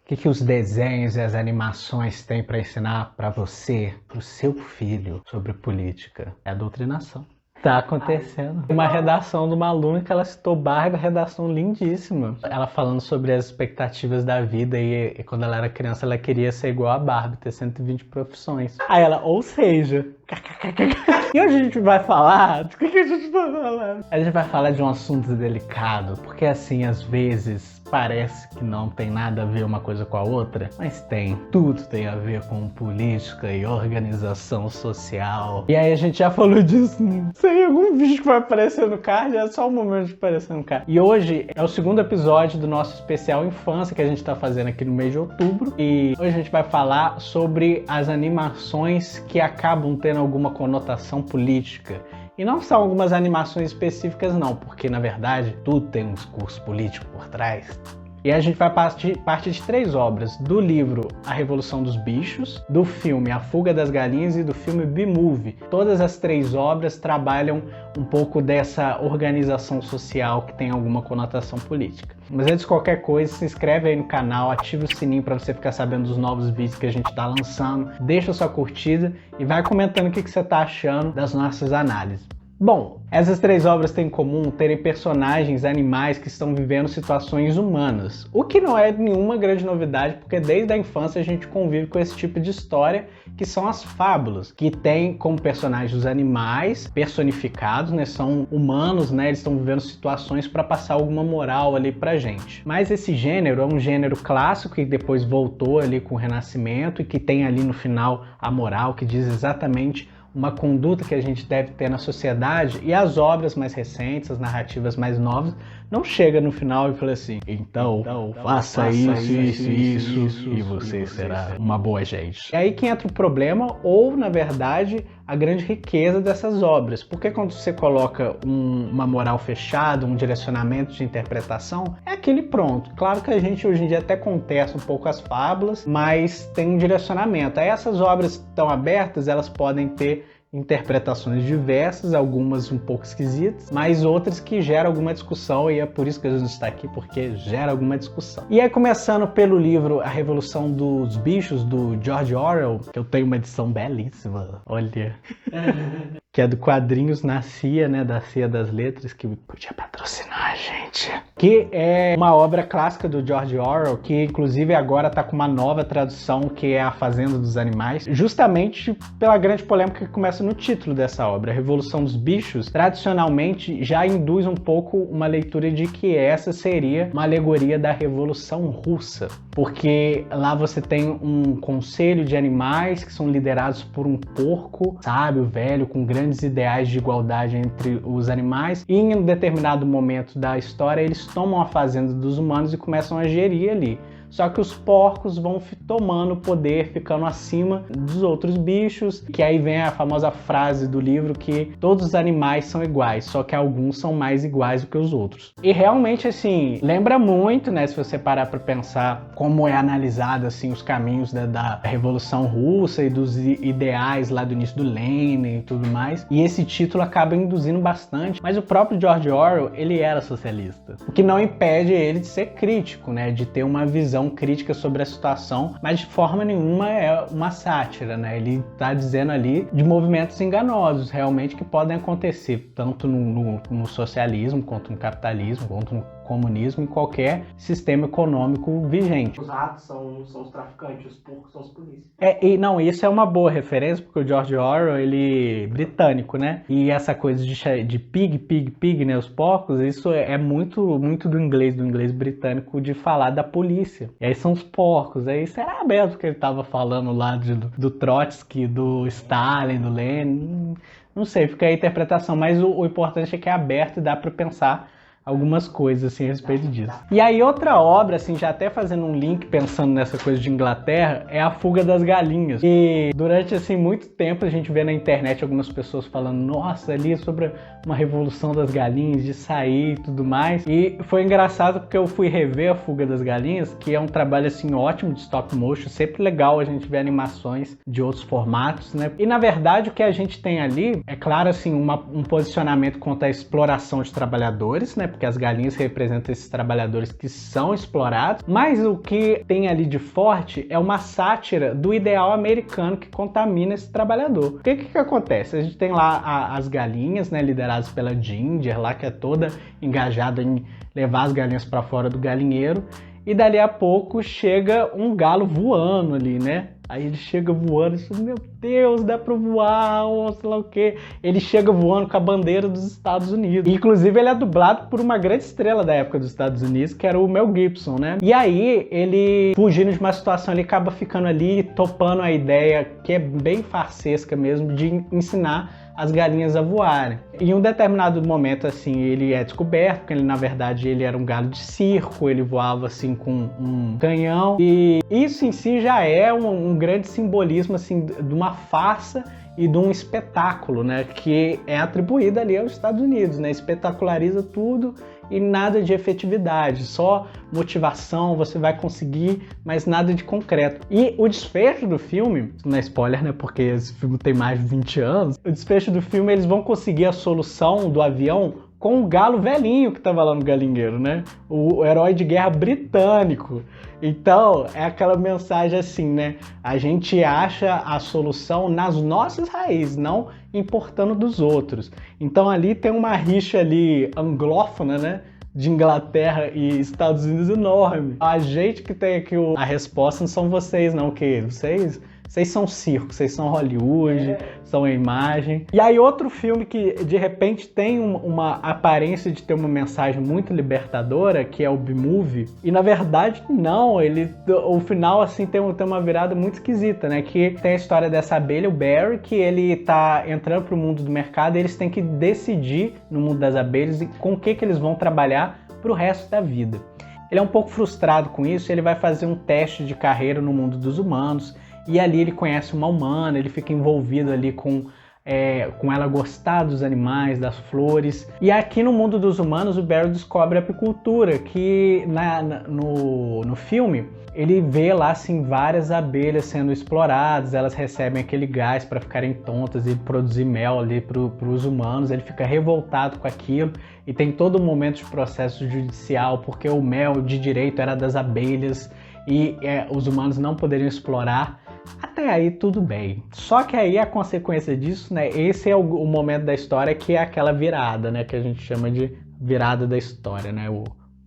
que os desenhos e as animações têm para ensinar para você, para o seu filho, sobre política? É a doutrinação. Tá acontecendo. Uma redação de uma aluna que ela citou Barbie, redação lindíssima. Ela falando sobre as expectativas da vida e quando ela era criança ela queria ser igual a Barbie, ter 120 profissões. Aí ela, ou seja... E hoje a gente vai falar... Do que a gente vai falar? A gente vai falar de um assunto delicado, porque assim, às vezes... Parece que não tem nada a ver uma coisa com a outra, mas tem. Tudo tem a ver com política e organização social. E aí a gente já falou disso, né? Sem algum vídeo que vai aparecer no card, é só o momento de aparecer no card. E hoje é o segundo episódio do nosso especial infância que a gente tá fazendo aqui no mês de outubro. E hoje a gente vai falar sobre as animações que acabam tendo alguma conotação política. E não são algumas animações específicas não, porque na verdade tudo tem um discurso político por trás. E a gente vai partir de 3 obras, do livro A Revolução dos Bichos, do filme A Fuga das Galinhas e do filme B-Movie. Todas as 3 obras trabalham um pouco dessa organização social que tem alguma conotação política. Mas antes de qualquer coisa, se inscreve aí no canal, ativa o sininho para você ficar sabendo dos novos vídeos que a gente está lançando, deixa sua curtida e vai comentando o que você está achando das nossas análises. Bom, essas 3 obras têm em comum terem personagens animais que estão vivendo situações humanas, o que não é nenhuma grande novidade, porque desde a infância a gente convive com esse tipo de história, que são as fábulas, que tem como personagens os animais personificados, né, são humanos, né, eles estão vivendo situações para passar alguma moral ali pra gente. Mas esse gênero é um gênero clássico que depois voltou ali com o Renascimento e que tem ali no final a moral, que diz exatamente uma conduta que a gente deve ter na sociedade, e as obras mais recentes, as narrativas mais novas, não chega no final e fala assim, então faça isso, e você será uma boa gente. É aí que entra o problema, ou na verdade, a grande riqueza dessas obras, porque quando você coloca uma moral fechada, um direcionamento de interpretação, é aquele pronto. Claro que a gente hoje em dia até contesta um pouco as fábulas, mas tem um direcionamento. Aí essas obras estão abertas, elas podem ter interpretações diversas, algumas um pouco esquisitas, mas outras que geram alguma discussão, e é por isso que a gente está aqui, porque gera alguma discussão. E aí, começando pelo livro A Revolução dos Bichos, do George Orwell, que eu tenho uma edição belíssima, olha, que é do Quadrinhos na CIA, né, da CIA das Letras, que podia patrocinar a gente. Que é uma obra clássica do George Orwell, que inclusive agora está com uma nova tradução, que é A Fazenda dos Animais, justamente pela grande polêmica que começa no título dessa obra. A Revolução dos Bichos, tradicionalmente, já induz um pouco uma leitura de que essa seria uma alegoria da Revolução Russa, porque lá você tem um conselho de animais que são liderados por um porco sábio, velho, com grandes ideais de igualdade entre os animais, e em um determinado momento da história eles tomam a fazenda dos humanos e começam a gerir ali. Só que os porcos vão tomando poder, ficando acima dos outros bichos, que aí vem a famosa frase do livro que todos os animais são iguais, só que alguns são mais iguais do que os outros. E realmente, assim, lembra muito, né, se você parar para pensar como é analisado, assim, os caminhos da Revolução Russa e dos ideais lá do início do Lenin e tudo mais. E esse título acaba induzindo bastante, mas o próprio George Orwell, ele era socialista, o que não impede ele de ser crítico, né, de ter uma visão crítica sobre a situação, mas de forma nenhuma é uma sátira, né? Ele está dizendo ali de movimentos enganosos, realmente, que podem acontecer, tanto no socialismo, quanto no capitalismo, quanto no comunismo, em qualquer sistema econômico vigente. Os ratos são os traficantes, os porcos são os polícias. Não, isso é uma boa referência, porque o George Orwell, ele é britânico, né? E essa coisa de pig, né? Os porcos, isso é muito do inglês britânico, de falar da polícia. E aí são os porcos, aí será mesmo que ele tava falando lá do Trotsky, do Stalin, do Lenin? Não sei, fica aí a interpretação, mas o importante é que é aberto e dá para pensar algumas coisas assim a respeito disso. E aí outra obra, assim, já até fazendo um link, pensando nessa coisa de Inglaterra, é A Fuga das Galinhas. E durante, assim, muito tempo a gente vê na internet algumas pessoas falando, nossa, ali sobre uma revolução das galinhas, de sair e tudo mais. E foi engraçado porque eu fui rever A Fuga das Galinhas, que é um trabalho, assim, ótimo de stop motion, sempre legal a gente ver animações de outros formatos, né? E na verdade o que a gente tem ali é, claro, assim, um posicionamento contra a exploração de trabalhadores, né? Porque as galinhas representam esses trabalhadores que são explorados, mas o que tem ali de forte é uma sátira do ideal americano que contamina esse trabalhador. O que acontece? A gente tem lá as galinhas, né, lideradas pela Ginger, lá que é toda engajada em levar as galinhas para fora do galinheiro, e dali a pouco chega um galo voando ali, né? Aí ele chega voando e diz, meu Deus, dá pra voar, ou sei lá o quê. Ele chega voando com a bandeira dos Estados Unidos. Inclusive, ele é dublado por uma grande estrela da época dos Estados Unidos, que era o Mel Gibson, né? E aí, ele, fugindo de uma situação, ele acaba ficando ali, topando a ideia, que é bem farsesca mesmo, de ensinar as galinhas a voarem. Em um determinado momento, assim, ele é descoberto, porque ele, na verdade, ele era um galo de circo, ele voava, assim, com um canhão, e isso em si já é um grande simbolismo, assim, de uma farsa e de um espetáculo, né, que é atribuído ali aos Estados Unidos, né, espetaculariza tudo e nada de efetividade, só motivação, você vai conseguir, mas nada de concreto. E o desfecho do filme, não é spoiler, né, porque esse filme tem mais de 20 anos, o desfecho do filme, eles vão conseguir a solução do avião com o galo velhinho que estava lá no galinheiro, né? O herói de guerra britânico. Então, é aquela mensagem assim, né? A gente acha a solução nas nossas raízes, não importando dos outros. Então, ali tem uma rixa ali anglófona, né? De Inglaterra e Estados Unidos enorme. A gente que tem aqui a resposta não são vocês, não, que vocês são circo, vocês são Hollywood, são a imagem. E aí outro filme que de repente tem uma aparência de ter uma mensagem muito libertadora, que é o B-Movie, e na verdade não, o final assim tem uma virada muito esquisita, né? Que tem a história dessa abelha, o Barry, que ele tá entrando pro mundo do mercado e eles têm que decidir no mundo das abelhas com o que eles vão trabalhar pro resto da vida. Ele é um pouco frustrado com isso, ele vai fazer um teste de carreira no mundo dos humanos, e ali ele conhece uma humana, ele fica envolvido ali com ela gostar dos animais, das flores. E aqui no mundo dos humanos, o Barry descobre a apicultura, que no filme ele vê lá assim várias abelhas sendo exploradas, elas recebem aquele gás para ficarem tontas e produzir mel ali para os humanos. Ele fica revoltado com aquilo e tem todo um momento de processo judicial, porque o mel de direito era das abelhas e os humanos não poderiam explorar. Até aí tudo bem. Só que aí a consequência disso, né? Esse é o momento da história que é aquela virada, né? Que a gente chama de virada da história, né? O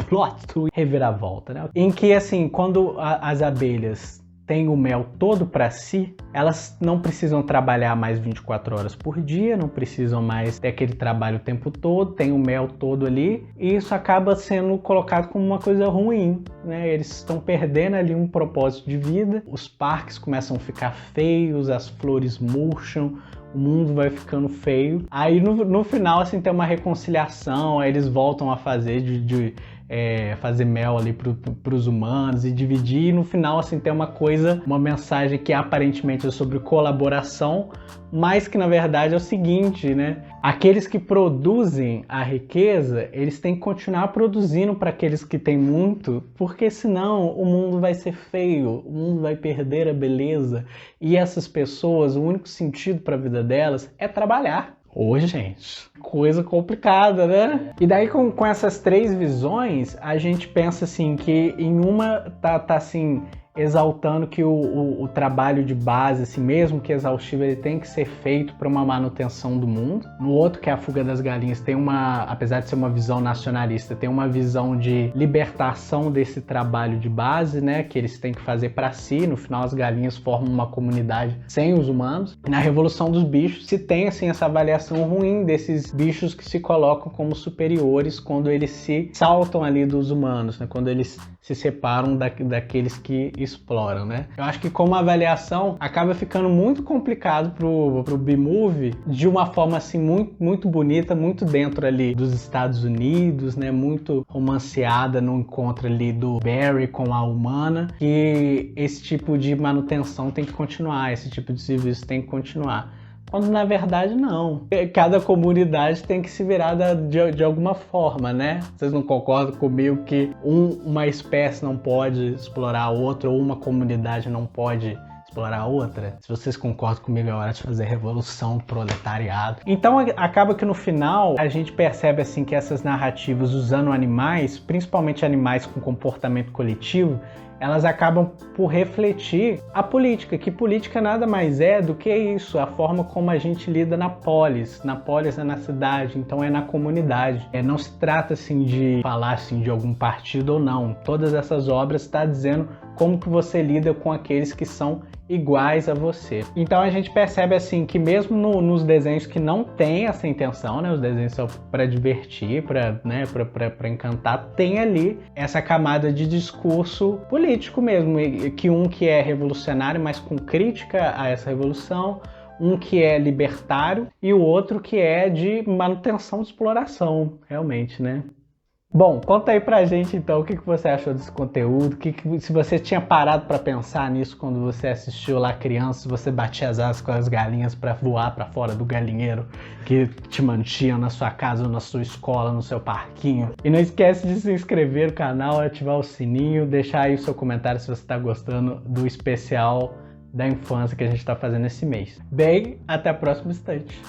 plot twist, reviravolta, né? Em que, assim, quando as abelhas têm o mel todo para si, elas não precisam trabalhar mais 24 horas por dia, não precisam mais ter aquele trabalho o tempo todo, tem o mel todo ali, e isso acaba sendo colocado como uma coisa ruim, né? Eles estão perdendo ali um propósito de vida, os parques começam a ficar feios, as flores murcham, o mundo vai ficando feio. Aí no final, assim, tem uma reconciliação, aí eles voltam a fazer fazer mel ali para os humanos e dividir, e no final assim tem uma mensagem que aparentemente é sobre colaboração, mas que na verdade é o seguinte, né? Aqueles que produzem a riqueza, eles têm que continuar produzindo para aqueles que têm muito, porque senão o mundo vai ser feio, o mundo vai perder a beleza, e essas pessoas, o único sentido para a vida delas é trabalhar. Hoje, gente, coisa complicada, né? E daí com essas três visões, a gente pensa assim que em uma tá assim exaltando que o trabalho de base, assim, mesmo que exaustivo, ele tem que ser feito para uma manutenção do mundo. No outro, que é a Fuga das Galinhas, tem apesar de ser uma visão nacionalista, tem uma visão de libertação desse trabalho de base, né, que eles têm que fazer para si. No final, as galinhas formam uma comunidade sem os humanos. E na Revolução dos Bichos se tem, assim, essa avaliação ruim desses bichos que se colocam como superiores quando eles se saltam ali dos humanos, né, quando eles se separam daqueles que exploram, né? Eu acho que como avaliação acaba ficando muito complicado pro B-Movie, de uma forma assim muito, muito bonita, muito dentro ali dos Estados Unidos, né? Muito romanceada no encontro ali do Barry com a humana, que esse tipo de manutenção tem que continuar, esse tipo de serviço tem que continuar. Quando na verdade não. Cada comunidade tem que se virar de alguma forma, né? Vocês não concordam comigo que uma espécie não pode explorar a outra, ou uma comunidade não pode explorar outra? Se vocês concordam comigo, é hora de fazer revolução, proletariado. Então acaba que no final a gente percebe assim que essas narrativas usando animais, principalmente animais com comportamento coletivo, elas acabam por refletir a política, que política nada mais é do que isso, a forma como a gente lida na polis é na cidade, então é na comunidade. Não se trata assim de falar assim de algum partido ou não. Todas essas obras estão dizendo como que você lida com aqueles que são iguais a você. Então a gente percebe assim que mesmo nos desenhos que não tem essa intenção, né, os desenhos são para divertir, para encantar, tem ali essa camada de discurso político mesmo, que um que é revolucionário, mas com crítica a essa revolução, um que é libertário e o outro que é de manutenção de exploração, realmente, né? Bom, conta aí pra gente então o que você achou desse conteúdo, se você tinha parado pra pensar nisso quando você assistiu lá criança, se você batia as asas com as galinhas pra voar pra fora do galinheiro que te mantinham na sua casa, na sua escola, no seu parquinho. E não esquece de se inscrever no canal, ativar o sininho, deixar aí o seu comentário se você tá gostando do especial da infância que a gente tá fazendo esse mês. Bem, até a próxima instante.